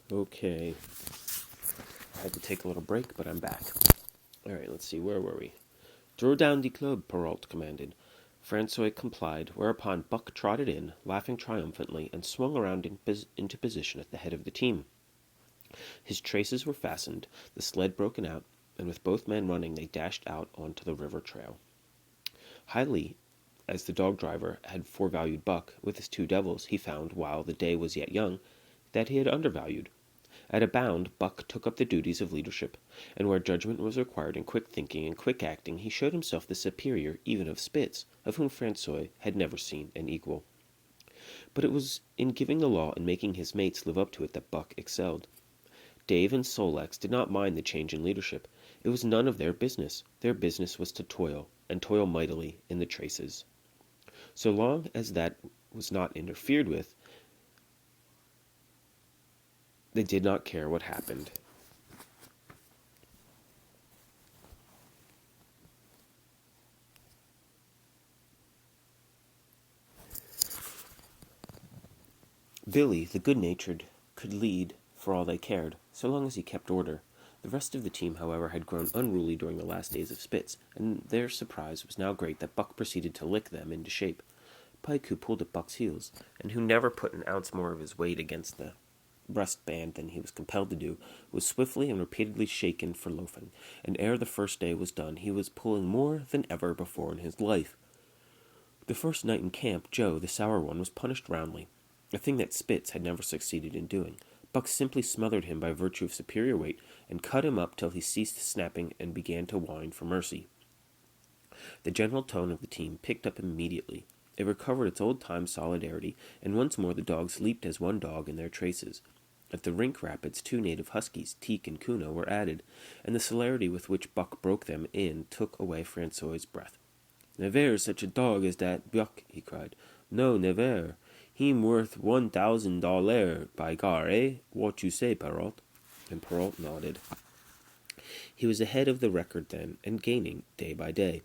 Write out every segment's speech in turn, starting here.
Okay, I had to take a little break, but I'm back. Alright, let's see, where were we? Throw down the club, Perrault commanded. Francois complied, whereupon Buck trotted in, laughing triumphantly, and swung around into position at the head of the team. His traces were fastened, the sled broken out, and with both men running, they dashed out onto the river trail. Highly as the dog driver had forevalued Buck, with his two devils, he found, while the day was yet young, that he had undervalued. At a bound, Buck took up the duties of leadership, and where judgment was required and quick thinking and quick acting, he showed himself the superior even of Spitz, of whom Francois had never seen an equal. But it was in giving the law and making his mates live up to it that Buck excelled. Dave and Sol-leks did not mind the change in leadership. It was none of their business. Their business was to toil, and toil mightily, in the traces. So long as that was not interfered with, they did not care what happened. Billy, the good-natured, could lead for all they cared, so long as he kept order. The rest of the team, however, had grown unruly during the last days of Spitz, and their surprise was now great that Buck proceeded to lick them into shape. Pike, who pulled at Buck's heels, and who never put an ounce more of his weight against the breastband than he was compelled to do, was swiftly and repeatedly shaken for loafing, and ere the first day was done he was pulling more than ever before in his life. The first night in camp, Joe, the sour one, was punished roundly, a thing that Spitz had never succeeded in doing. Buck simply smothered him by virtue of superior weight, and cut him up till he ceased snapping and began to whine for mercy. The general tone of the team picked up immediately. It recovered its old-time solidarity, and once more the dogs leaped as one dog in their traces. At the rink rapids, two native huskies, Teek and Kuno, were added, and the celerity with which Buck broke them in took away Francois's breath. "Never such a dog as that Buck," he cried. "No, never. Heem worth $1,000, by gar, eh? What you say, Perrault?" And Perrault nodded. He was ahead of the record then, and gaining day by day.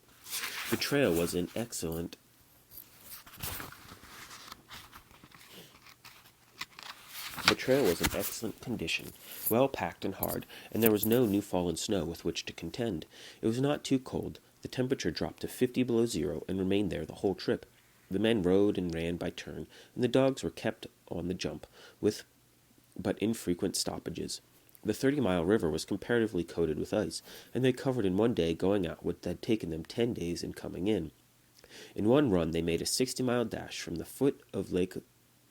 The trail was in excellent condition, well packed and hard, and there was no new fallen snow with which to contend. It was not too cold. The temperature dropped to 50 below zero and remained there the whole trip. The men rode and ran by turn, and the dogs were kept on the jump, with but infrequent stoppages. The 30-mile river was comparatively coated with ice, and they covered in one day going out what had taken them 10 days in coming in. In one run they made a 60-mile dash from the foot of Lake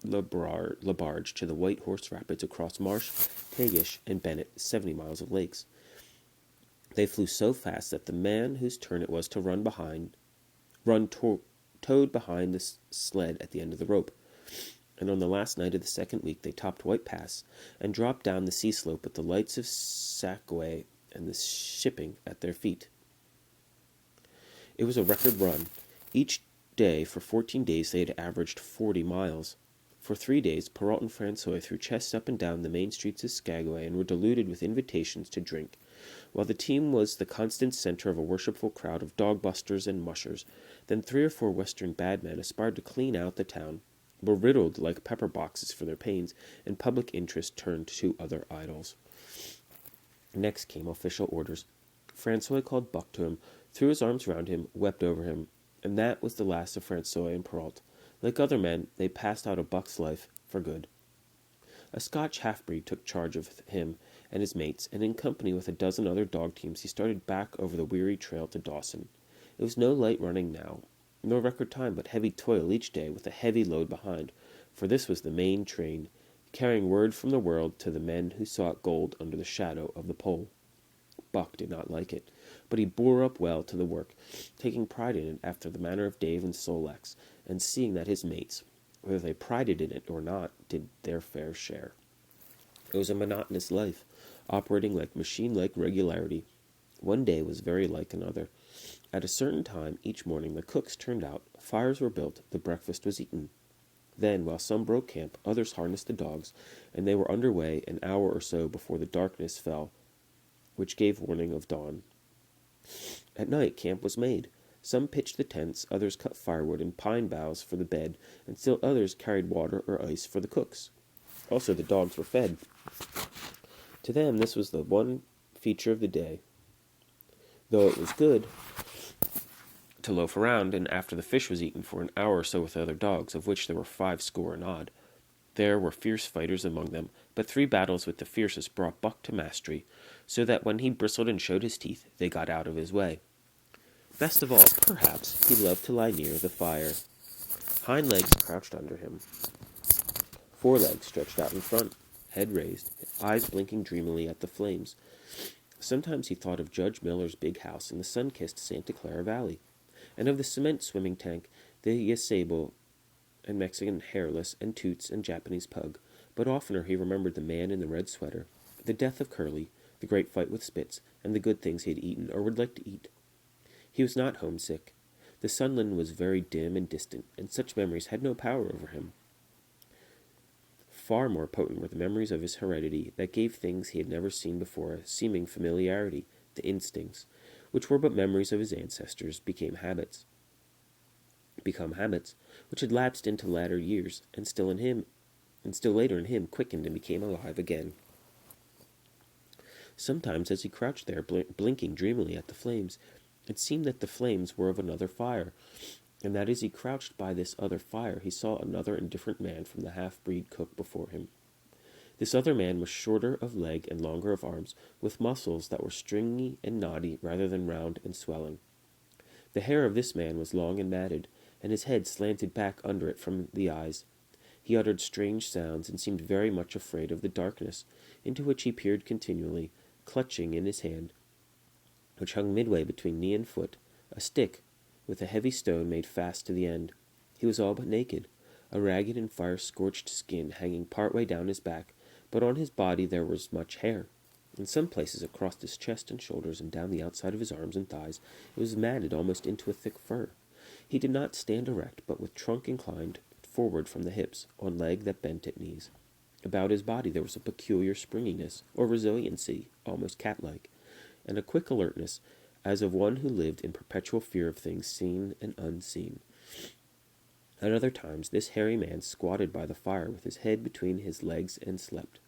LaBarge to the White Horse Rapids across Marsh, Tagish, and Bennett, 70 miles of lakes. They flew so fast that the man whose turn it was to towed behind the sled at the end of the rope. And on the last night of the second week they topped White Pass and dropped down the sea slope with the lights of Sackaway and the shipping at their feet. It was a record run. Each day for 14 days they had averaged 40 miles. For 3 days, Perrault and Francois threw chests up and down the main streets of Skagway and were deluded with invitations to drink. While the team was the constant center of a worshipful crowd of dog-busters and mushers, then 3 or 4 western bad men aspired to clean out the town, were riddled like pepper boxes for their pains, and public interest turned to other idols. Next came official orders. Francois called Buck to him, threw his arms round him, wept over him, and that was the last of Francois and Perrault. Like other men, they passed out of Buck's life for good. A Scotch half-breed took charge of him and his mates, and in company with a dozen other dog teams he started back over the weary trail to Dawson. It was no light running now, nor record time, but heavy toil each day with a heavy load behind, for this was the main train, carrying word from the world to the men who sought gold under the shadow of the pole. Buck did not like it, but he bore up well to the work, taking pride in it after the manner of Dave and Sol-leks, and seeing that his mates, whether they prided in it or not, did their fair share. It was a monotonous life, operating like machine-like regularity. One day was very like another. At a certain time each morning the cooks turned out, fires were built, the breakfast was eaten. Then, while some broke camp, others harnessed the dogs, and they were under way an hour or so before the darkness fell, which gave warning of dawn. At night camp was made. Some pitched the tents, others cut firewood and pine boughs for the bed, and still others carried water or ice for the cooks. Also, the dogs were fed. To them, this was the one feature of the day. Though it was good to loaf around, and after the fish was eaten for an hour or so with other dogs, of which there were 50 and odd. There were fierce fighters among them, but 3 battles with the fiercest brought Buck to mastery, so that when he bristled and showed his teeth, they got out of his way. Best of all, perhaps, he loved to lie near the fire. Hind legs crouched under him, forelegs stretched out in front, head raised, eyes blinking dreamily at the flames. Sometimes he thought of Judge Miller's big house in the sun-kissed Santa Clara Valley, and of the cement swimming tank, the Yesabo, and Mexican hairless, and Toots, and Japanese pug. But oftener he remembered the man in the red sweater, the death of Curly, the great fight with Spitz, and the good things he had eaten or would like to eat. He was not homesick. The Sunland was very dim and distant, and such memories had no power over him. Far more potent were the memories of his heredity that gave things he had never seen before a seeming familiarity, the instincts, which were but memories of his ancestors, become habits, which had lapsed into latter years, and still later in him quickened and became alive again. Sometimes, as he crouched there, blinking dreamily at the flames, it seemed that the flames were of another fire, and that as he crouched by this other fire, he saw another and different man from the half-breed cook before him. This other man was shorter of leg and longer of arms, with muscles that were stringy and knotty rather than round and swelling. The hair of this man was long and matted, and his head slanted back under it from the eyes. He uttered strange sounds, and seemed very much afraid of the darkness, into which he peered continually, clutching in his hand, which hung midway between knee and foot, a stick, with a heavy stone made fast to the end. He was all but naked, a ragged and fire-scorched skin hanging part way down his back, but on his body there was much hair. In some places across his chest and shoulders and down the outside of his arms and thighs it was matted almost into a thick fur. He did not stand erect, but with trunk inclined forward from the hips, on leg that bent at knees. About his body there was a peculiar springiness, or resiliency, almost cat-like, and a quick alertness, as of one who lived in perpetual fear of things seen and unseen. At other times this hairy man squatted by the fire with his head between his legs and slept.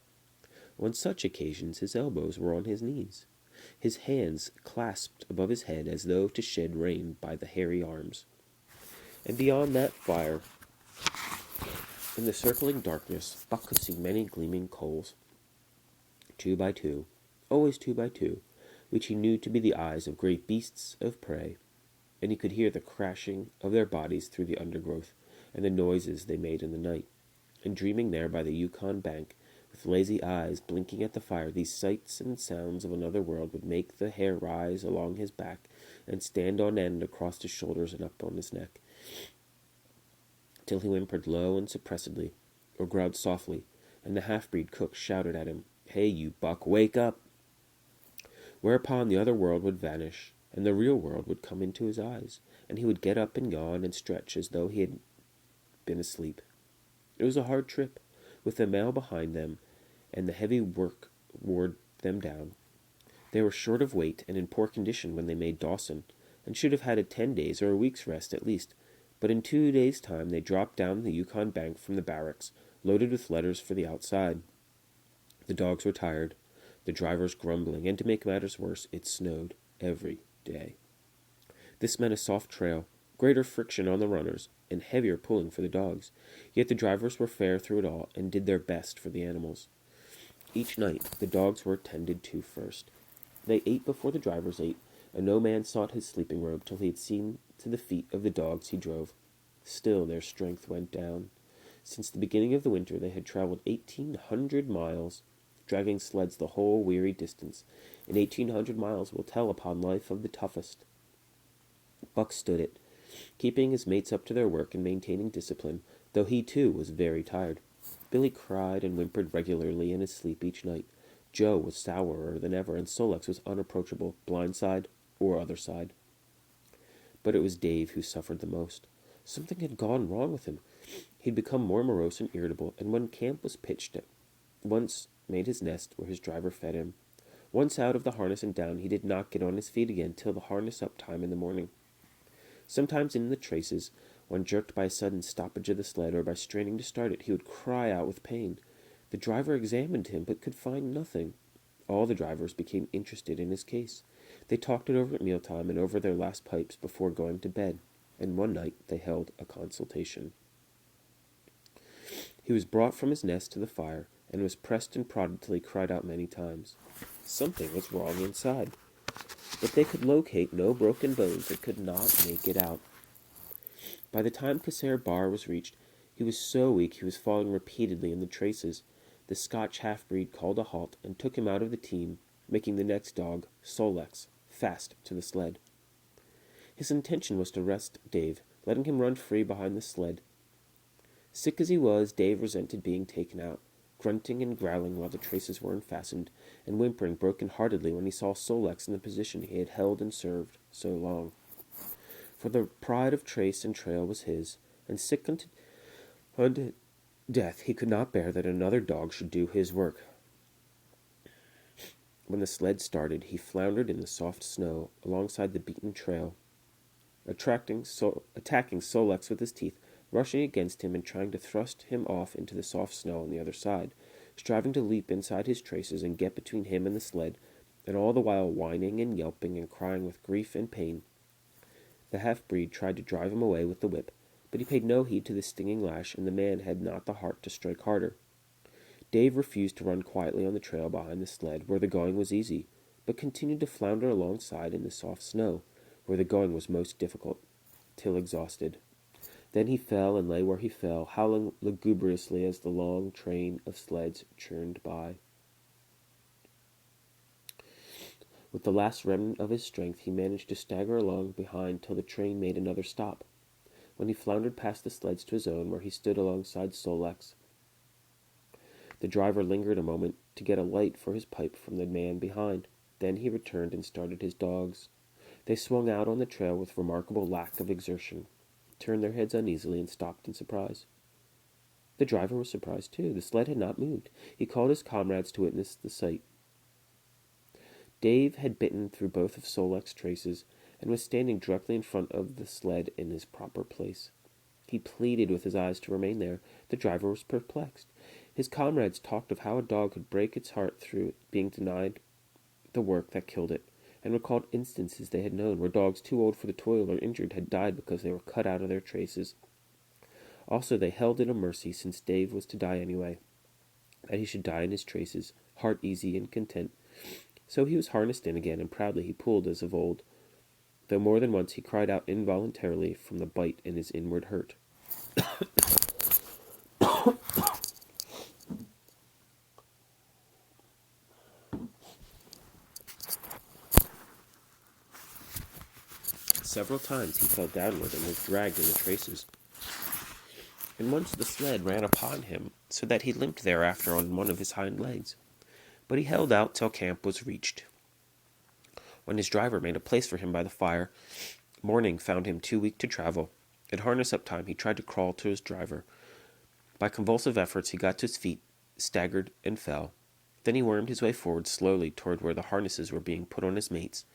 On such occasions his elbows were on his knees, his hands clasped above his head as though to shed rain by the hairy arms. And beyond that fire, in the circling darkness, Buck could see many gleaming coals, 2 by 2, always 2 by 2, which he knew to be the eyes of great beasts of prey, and he could hear the crashing of their bodies through the undergrowth, and the noises they made in the night. And dreaming there by the Yukon bank, with lazy eyes blinking at the fire, these sights and sounds of another world would make the hair rise along his back, and stand on end across his shoulders and up on his neck, till he whimpered low and suppressedly, or growled softly, and the half-breed cook shouted at him, "Hey, you Buck, wake up!" Whereupon the other world would vanish, and the real world would come into his eyes, and he would get up and yawn and stretch as though he had been asleep. It was a hard trip, with the mail behind them, and the heavy work wore them down. They were short of weight and in poor condition when they made Dawson, and should have had a 10 days or a week's rest at least, but in 2 days' time they dropped down the Yukon bank from the barracks, loaded with letters for the outside. The dogs were tired, the drivers grumbling, and to make matters worse, it snowed every day. This meant a soft trail, greater friction on the runners, and heavier pulling for the dogs, yet the drivers were fair through it all, and did their best for the animals. Each night the dogs were tended to first. They ate before the drivers ate, and no man sought his sleeping robe till he had seen to the feet of the dogs he drove. Still their strength went down. Since the beginning of the winter they had traveled 1,800 miles, dragging sleds the whole weary distance, and 1,800 miles will tell upon life of the toughest. Buck stood it, keeping his mates up to their work and maintaining discipline, though he too was very tired. Billy cried and whimpered regularly in his sleep each night. Joe was sourer than ever, and Sol-leks was unapproachable, blind side or other side. But it was Dave who suffered the most. Something had gone wrong with him. He'd become more morose and irritable, and when camp was pitched at, once made his nest where his driver fed him. Once out of the harness and down, he did not get on his feet again till the harness-up time in the morning. Sometimes in the traces, when jerked by a sudden stoppage of the sled or by straining to start it, he would cry out with pain. The driver examined him, but could find nothing. All the drivers became interested in his case. They talked it over at mealtime and over their last pipes before going to bed, and one night they held a consultation. He was brought from his nest to the fire, and was pressed and prodded till he cried out many times. Something was wrong inside, but they could locate no broken bones and could not make it out. By the time Qusair Bar was reached, he was so weak he was falling repeatedly in the traces. The Scotch half-breed called a halt and took him out of the team, making the next dog, Sol-leks, fast to the sled. His intention was to rest Dave, letting him run free behind the sled. Sick as he was, Dave resented being taken out, grunting and growling while the traces were unfastened, and whimpering broken-heartedly when he saw Sol-leks in the position he had held and served so long. For the pride of trace and trail was his, and sick unto death he could not bear that another dog should do his work. When the sled started, he floundered in the soft snow alongside the beaten trail, attacking Sol-leks with his teeth, rushing against him and trying to thrust him off into the soft snow on the other side, striving to leap inside his traces and get between him and the sled, and all the while whining and yelping and crying with grief and pain. The half-breed tried to drive him away with the whip, but he paid no heed to the stinging lash, and the man had not the heart to strike harder. Dave refused to run quietly on the trail behind the sled, where the going was easy, but continued to flounder alongside in the soft snow, where the going was most difficult, till exhausted. Then he fell and lay where he fell, howling lugubriously as the long train of sleds churned by. With the last remnant of his strength, he managed to stagger along behind till the train made another stop, when he floundered past the sleds to his own, where he stood alongside Sol-leks. The driver lingered a moment to get a light for his pipe from the man behind. Then he returned and started his dogs. They swung out on the trail with remarkable lack of exertion, turned their heads uneasily, and stopped in surprise. The driver was surprised too. The sled had not moved. He called his comrades to witness the sight. Dave had bitten through both of Sol-leks' traces, and was standing directly in front of the sled in his proper place. He pleaded with his eyes to remain there. The driver was perplexed. His comrades talked of how a dog could break its heart through being denied the work that killed it, and recalled instances they had known where dogs too old for the toil or injured had died because they were cut out of their traces. Also, they held it a mercy, since Dave was to die anyway, that he should die in his traces, heart easy and content. So he was harnessed in again, and proudly he pulled as of old, though more than once he cried out involuntarily from the bite in his inward hurt. Several times he fell downward and was dragged in the traces, and once the sled ran upon him, so that he limped thereafter on one of his hind legs. But he held out till camp was reached. When his driver made a place for him by the fire, morning found him too weak to travel. At harness-up time he tried to crawl to his driver. By convulsive efforts he got to his feet, staggered, and fell. Then he wormed his way forward slowly toward where the harnesses were being put on his mates.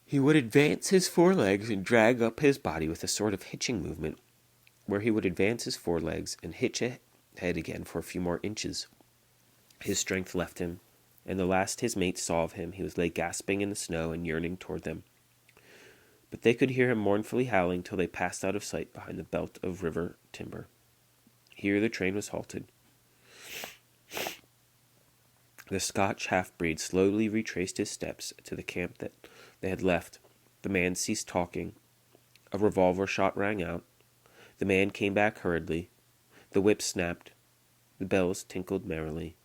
He would advance his forelegs and drag up his body with a sort of hitching movement, where he would advance his forelegs and hitch ahead again for a few more inches. His strength left him, and the last his mates saw of him he lay gasping in the snow and yearning toward them. But they could hear him mournfully howling till they passed out of sight behind the belt of river timber. Here the train was halted. The Scotch half-breed slowly retraced his steps to the camp that they had left. The man ceased talking. A revolver shot rang out. The man came back hurriedly. The whip snapped. The bells tinkled merrily.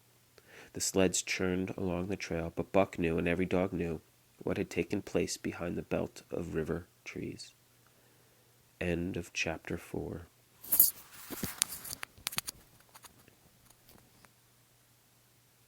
The sleds churned along the trail, but Buck knew, and every dog knew, what had taken place behind the belt of river trees. End of chapter 4.